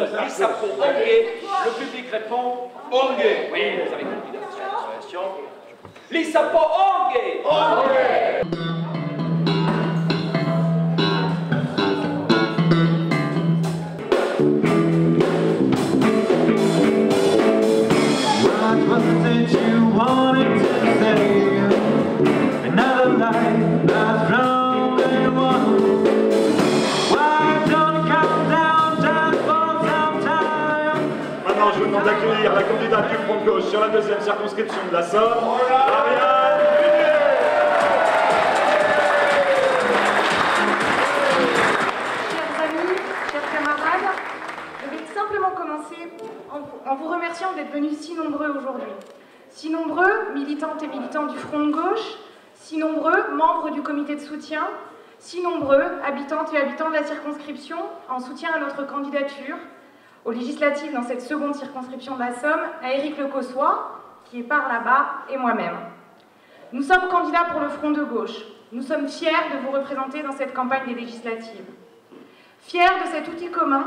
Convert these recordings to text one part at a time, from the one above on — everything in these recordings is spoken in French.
Lissapo Ongué. Le public répond Ongué. Oui, vous avez compris la prononciation. Lissapo Ongué. Ongué. Maintenant, je vous demande d'accueillir la candidate du Front de Gauche sur la deuxième circonscription de la Somme, Ariane Bunier. Chers amis, chers camarades, je vais simplement commencer en vous remerciant d'être venus si nombreux aujourd'hui. Si nombreux, militantes et militants du Front de Gauche, si nombreux, membres du comité de soutien, si nombreux, habitantes et habitants de la circonscription, en soutien à notre candidature aux législatives dans cette seconde circonscription de la Somme, à Éric Lecossois, qui est par là-bas, et moi-même. Nous sommes candidats pour le Front de Gauche. Nous sommes fiers de vous représenter dans cette campagne des législatives. Fiers de cet outil commun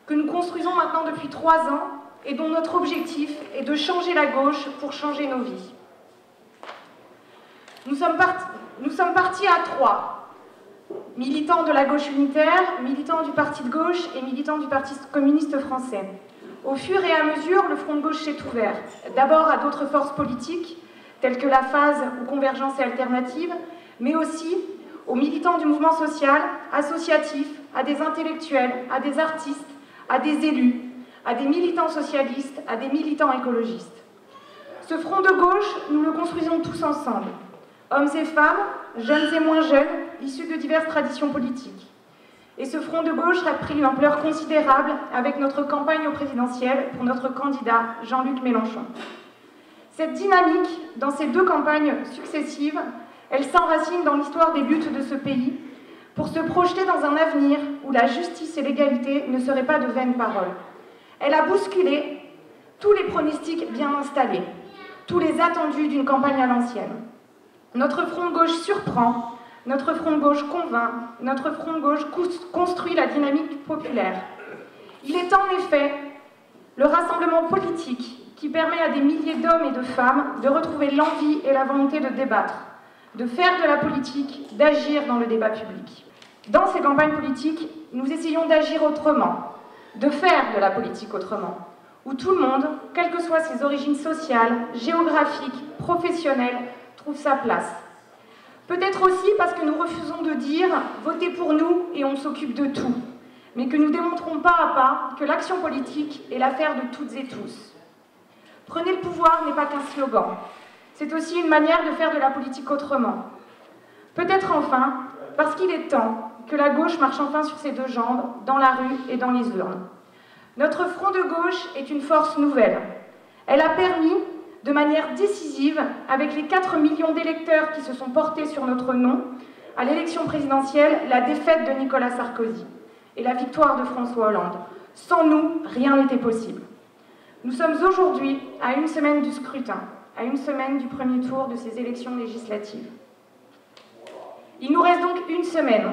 que nous construisons maintenant depuis 3 ans et dont notre objectif est de changer la gauche pour changer nos vies. Nous sommes partis à 3. Militants de la gauche unitaire, militants du parti de gauche et militants du Parti communiste français. Au fur et à mesure, le Front de gauche s'est ouvert, d'abord à d'autres forces politiques, telles que la phase ou Convergence et Alternative, mais aussi aux militants du mouvement social, associatif, à des intellectuels, à des artistes, à des élus, à des militants socialistes, à des militants écologistes. Ce Front de gauche, nous le construisons tous ensemble. Hommes et femmes, jeunes et moins jeunes, issus de diverses traditions politiques. Et ce Front de gauche a pris une ampleur considérable avec notre campagne au présidentiel pour notre candidat Jean-Luc Mélenchon. Cette dynamique, dans ces 2 campagnes successives, elle s'enracine dans l'histoire des luttes de ce pays pour se projeter dans un avenir où la justice et l'égalité ne seraient pas de vaines paroles. Elle a bousculé tous les pronostics bien installés, tous les attendus d'une campagne à l'ancienne. Notre Front de gauche surprend, notre Front de gauche convainc, notre Front de gauche construit la dynamique populaire. Il est en effet le rassemblement politique qui permet à des milliers d'hommes et de femmes de retrouver l'envie et la volonté de débattre, de faire de la politique, d'agir dans le débat public. Dans ces campagnes politiques, nous essayons d'agir autrement, de faire de la politique autrement, où tout le monde, quelles que soient ses origines sociales, géographiques, professionnelles, trouve sa place. Peut-être aussi parce que nous refusons de dire « votez pour nous et on s'occupe de tout », mais que nous démontrons pas à pas que l'action politique est l'affaire de toutes et tous. Prenez le pouvoir n'est pas qu'un slogan, c'est aussi une manière de faire de la politique autrement. Peut-être enfin parce qu'il est temps que la gauche marche enfin sur ses 2 jambes, dans la rue et dans les urnes. Notre Front de gauche est une force nouvelle. Elle a permis, de manière décisive, avec les 4 millions d'électeurs qui se sont portés sur notre nom, à l'élection présidentielle, la défaite de Nicolas Sarkozy et la victoire de François Hollande. Sans nous, rien n'était possible. Nous sommes aujourd'hui à 1 semaine du scrutin, à 1 semaine du premier tour de ces élections législatives. Il nous reste donc 1 semaine,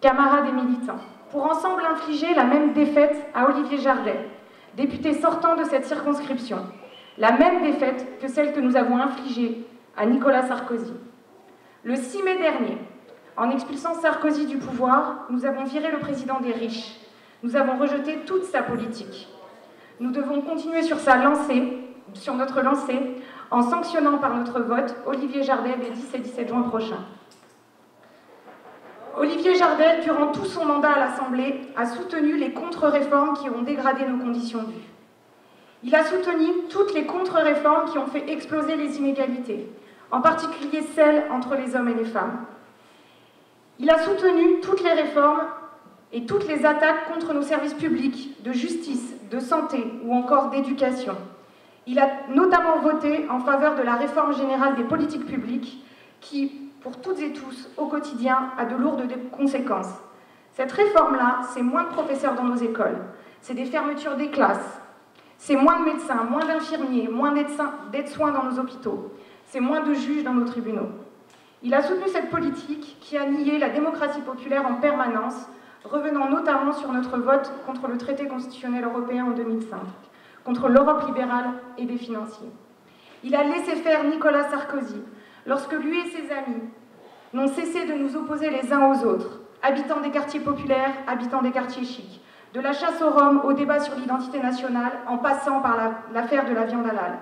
camarades et militants, pour ensemble infliger la même défaite à Olivier Jardet, député sortant de cette circonscription. La même défaite que celle que nous avons infligée à Nicolas Sarkozy. Le 6 mai dernier, en expulsant Sarkozy du pouvoir, nous avons viré le président des riches. Nous avons rejeté toute sa politique. Nous devons continuer sur notre lancée, en sanctionnant par notre vote Olivier Jardet les 10 et 17 juin prochains. Olivier Jardet, durant tout son mandat à l'Assemblée, a soutenu les contre-réformes qui ont dégradé nos conditions de vie. Il a soutenu toutes les contre-réformes qui ont fait exploser les inégalités, en particulier celles entre les hommes et les femmes. Il a soutenu toutes les réformes et toutes les attaques contre nos services publics, de justice, de santé ou encore d'éducation. Il a notamment voté en faveur de la réforme générale des politiques publiques qui, pour toutes et tous, au quotidien, a de lourdes conséquences. Cette réforme-là, c'est moins de professeurs dans nos écoles, c'est des fermetures des classes, c'est moins de médecins, moins d'infirmiers, moins d'aides-soins dans nos hôpitaux, c'est moins de juges dans nos tribunaux. Il a soutenu cette politique qui a nié la démocratie populaire en permanence, revenant notamment sur notre vote contre le traité constitutionnel européen en 2005, contre l'Europe libérale et des financiers. Il a laissé faire Nicolas Sarkozy lorsque lui et ses amis n'ont cessé de nous opposer les uns aux autres, habitants des quartiers populaires, habitants des quartiers chics, de la chasse aux Roms au débat sur l'identité nationale, en passant par l'affaire de la viande halal.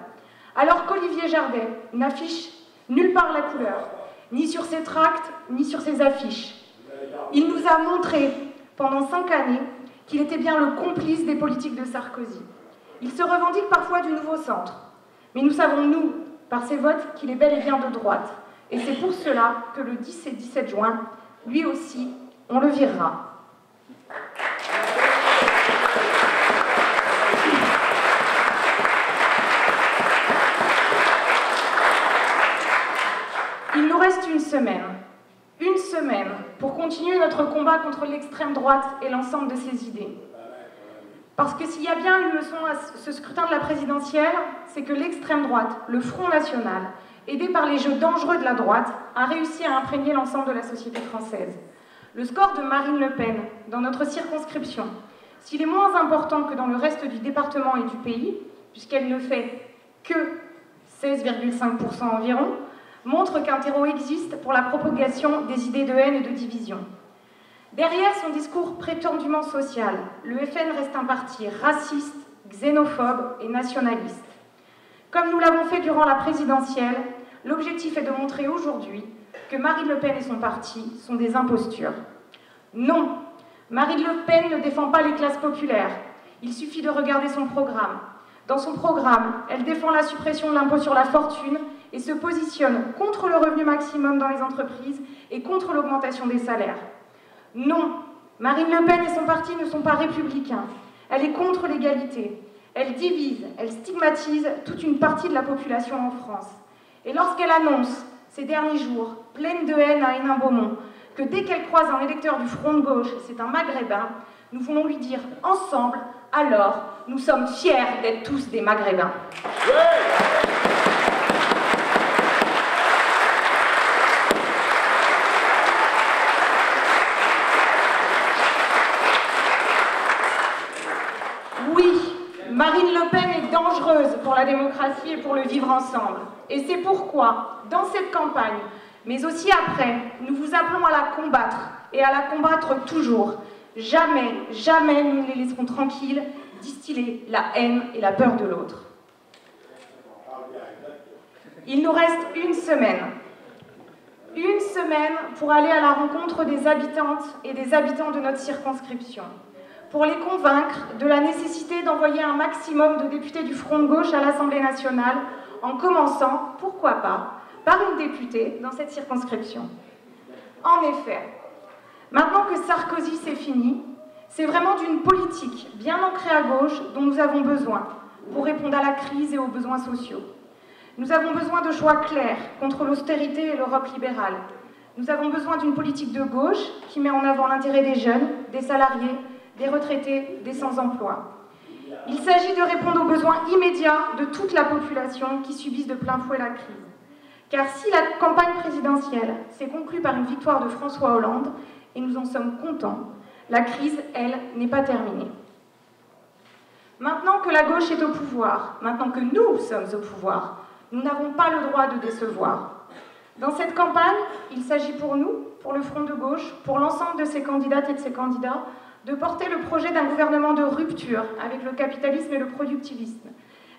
Alors qu'Olivier Jardet n'affiche nulle part la couleur, ni sur ses tracts, ni sur ses affiches. Il nous a montré, pendant 5 années, qu'il était bien le complice des politiques de Sarkozy. Il se revendique parfois du nouveau centre, mais nous savons, nous, par ses votes, qu'il est bel et bien de droite. Et c'est pour cela que le 10 et 17 juin, lui aussi, on le virera. Il nous reste une semaine pour continuer notre combat contre l'extrême droite et l'ensemble de ses idées. Parce que s'il y a bien une leçon à ce scrutin de la présidentielle, c'est que l'extrême droite, le Front National, aidé par les jeux dangereux de la droite, a réussi à imprégner l'ensemble de la société française. Le score de Marine Le Pen dans notre circonscription, s'il est moins important que dans le reste du département et du pays, puisqu'elle ne fait que 16,5% environ, montre qu'un terreau existe pour la propagation des idées de haine et de division. Derrière son discours prétendument social, le FN reste un parti raciste, xénophobe et nationaliste. Comme nous l'avons fait durant la présidentielle, l'objectif est de montrer aujourd'hui que Marine Le Pen et son parti sont des impostures. Non, Marine Le Pen ne défend pas les classes populaires. Il suffit de regarder son programme. Dans son programme, elle défend la suppression de l'impôt sur la fortune et se positionne contre le revenu maximum dans les entreprises et contre l'augmentation des salaires. Non, Marine Le Pen et son parti ne sont pas républicains. Elle est contre l'égalité. Elle divise, elle stigmatise toute une partie de la population en France. Et lorsqu'elle annonce, ces derniers jours, pleine de haine à Hénin-Beaumont, que dès qu'elle croise un électeur du Front de gauche, c'est un Maghrébin, nous voulons lui dire ensemble, alors, nous sommes fiers d'être tous des Maghrébins. Oui, Marine Le Pen est dangereuse pour la démocratie et pour le vivre ensemble. Et c'est pourquoi, dans cette campagne, mais aussi après, nous vous appelons à la combattre, et à la combattre toujours. Jamais, jamais nous ne les laisserons tranquilles distiller la haine et la peur de l'autre. Il nous reste une semaine. Une semaine pour aller à la rencontre des habitantes et des habitants de notre circonscription, pour les convaincre de la nécessité d'envoyer un maximum de députés du Front de gauche à l'Assemblée nationale, en commençant, pourquoi pas, par une députée dans cette circonscription. En effet, maintenant que Sarkozy c'est fini, c'est vraiment d'une politique bien ancrée à gauche dont nous avons besoin pour répondre à la crise et aux besoins sociaux. Nous avons besoin de choix clairs contre l'austérité et l'Europe libérale. Nous avons besoin d'une politique de gauche qui met en avant l'intérêt des jeunes, des salariés, des retraités, des sans-emploi. Il s'agit de répondre aux besoins immédiats de toute la population qui subissent de plein fouet la crise. Car si la campagne présidentielle s'est conclue par une victoire de François Hollande, et nous en sommes contents, la crise, elle, n'est pas terminée. Maintenant que la gauche est au pouvoir, maintenant que nous sommes au pouvoir, nous n'avons pas le droit de décevoir. Dans cette campagne, il s'agit pour nous, pour le Front de gauche, pour l'ensemble de ses candidates et de ses candidats, de porter le projet d'un gouvernement de rupture avec le capitalisme et le productivisme,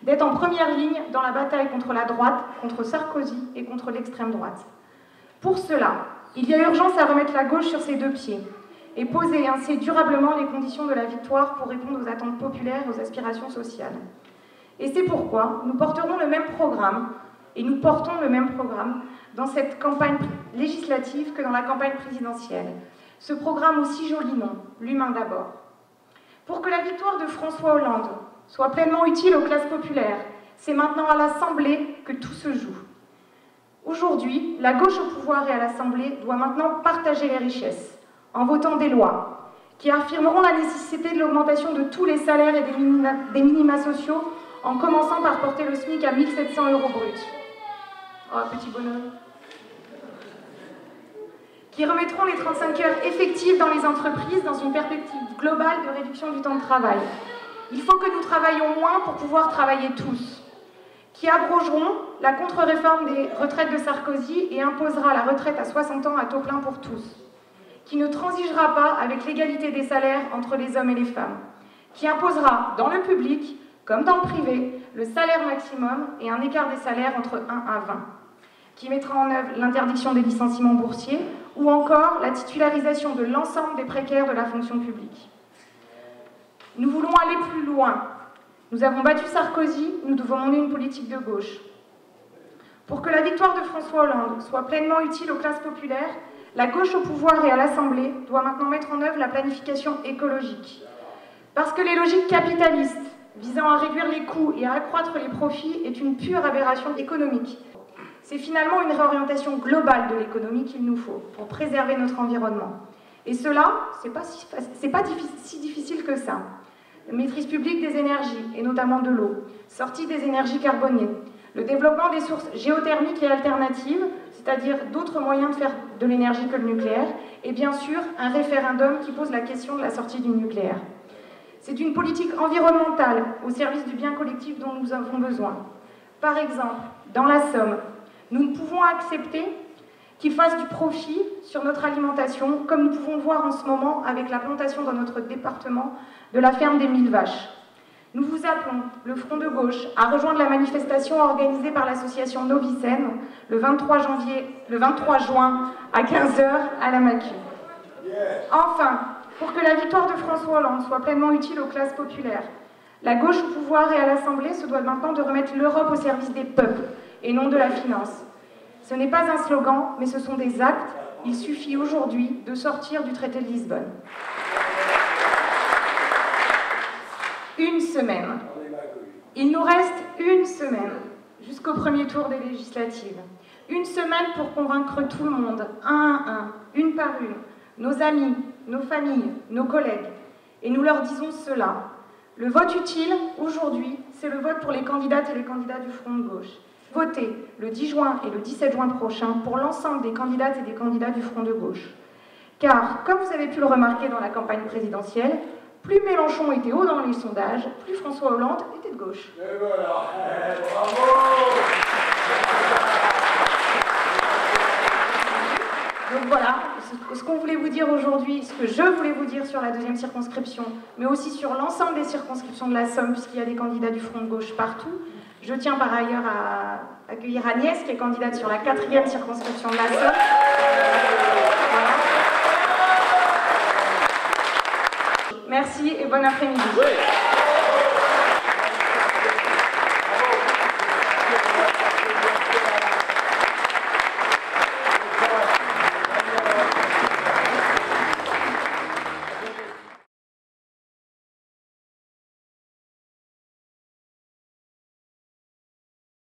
d'être en première ligne dans la bataille contre la droite, contre Sarkozy et contre l'extrême droite. Pour cela, il y a urgence à remettre la gauche sur ses deux pieds et poser ainsi durablement les conditions de la victoire pour répondre aux attentes populaires et aux aspirations sociales. Et c'est pourquoi nous porterons le même programme, et nous portons le même programme dans cette campagne législative que dans la campagne présidentielle. Ce programme aussi joli nom, l'humain d'abord. Pour que la victoire de François Hollande soit pleinement utile aux classes populaires, c'est maintenant à l'Assemblée que tout se joue. Aujourd'hui, la gauche au pouvoir et à l'Assemblée doit maintenant partager les richesses, en votant des lois qui affirmeront la nécessité de l'augmentation de tous les salaires et des minima sociaux, en commençant par porter le SMIC à 1 700 € brut. Oh, petit bonhomme. qui remettront les 35 heures effectives dans les entreprises dans une perspective globale de réduction du temps de travail. Il faut que nous travaillions moins pour pouvoir travailler tous, qui abrogeront la contre-réforme des retraites de Sarkozy et imposera la retraite à 60 ans à taux plein pour tous, qui ne transigera pas avec l'égalité des salaires entre les hommes et les femmes, qui imposera dans le public comme dans le privé le salaire maximum et un écart des salaires entre 1 à 20, qui mettra en œuvre l'interdiction des licenciements boursiers ou encore la titularisation de l'ensemble des précaires de la fonction publique. Nous voulons aller plus loin. Nous avons battu Sarkozy, nous devons mener une politique de gauche. Pour que la victoire de François Hollande soit pleinement utile aux classes populaires, la gauche au pouvoir et à l'Assemblée doit maintenant mettre en œuvre la planification écologique. Parce que les logiques capitalistes visant à réduire les coûts et à accroître les profits est une pure aberration économique. C'est finalement une réorientation globale de l'économie qu'il nous faut pour préserver notre environnement. Et cela, c'est pas si difficile que ça. Maîtrise publique des énergies, et notamment de l'eau, sortie des énergies carbonées, le développement des sources géothermiques et alternatives, c'est-à-dire d'autres moyens de faire de l'énergie que le nucléaire, et bien sûr un référendum qui pose la question de la sortie du nucléaire. C'est une politique environnementale au service du bien collectif dont nous avons besoin. Par exemple, dans la Somme, nous ne pouvons accepter qu'ils fassent du profit sur notre alimentation, comme nous pouvons le voir en ce moment avec la plantation dans notre département de la ferme des 1000 vaches. Nous vous appelons, le Front de gauche, à rejoindre la manifestation organisée par l'association Novicène le 23 juin à 15h à la Maquis. Enfin, pour que la victoire de François Hollande soit pleinement utile aux classes populaires, la gauche au pouvoir et à l'Assemblée se doit maintenant de remettre l'Europe au service des peuples et non de la finance. Ce n'est pas un slogan, mais ce sont des actes. Il suffit aujourd'hui de sortir du traité de Lisbonne. Une semaine. Il nous reste une semaine jusqu'au premier tour des législatives. Une semaine pour convaincre tout le monde, un à un, une par une, nos amis, nos familles, nos collègues. Et nous leur disons cela. Le vote utile, aujourd'hui, c'est le vote pour les candidates et les candidats du Front de gauche. Votez le 10 juin et le 17 juin prochain pour l'ensemble des candidates et des candidats du Front de gauche. Car, comme vous avez pu le remarquer dans la campagne présidentielle, plus Mélenchon était haut dans les sondages, plus François Hollande était de gauche. Et voilà, bravo! Donc voilà, ce qu'on voulait vous dire aujourd'hui, ce que je voulais vous dire sur la deuxième circonscription, mais aussi sur l'ensemble des circonscriptions de la Somme, puisqu'il y a des candidats du Front de gauche partout. Je tiens par ailleurs à accueillir Agnès, qui est candidate sur la 4e circonscription de la Somme. Voilà. Merci et bon après-midi.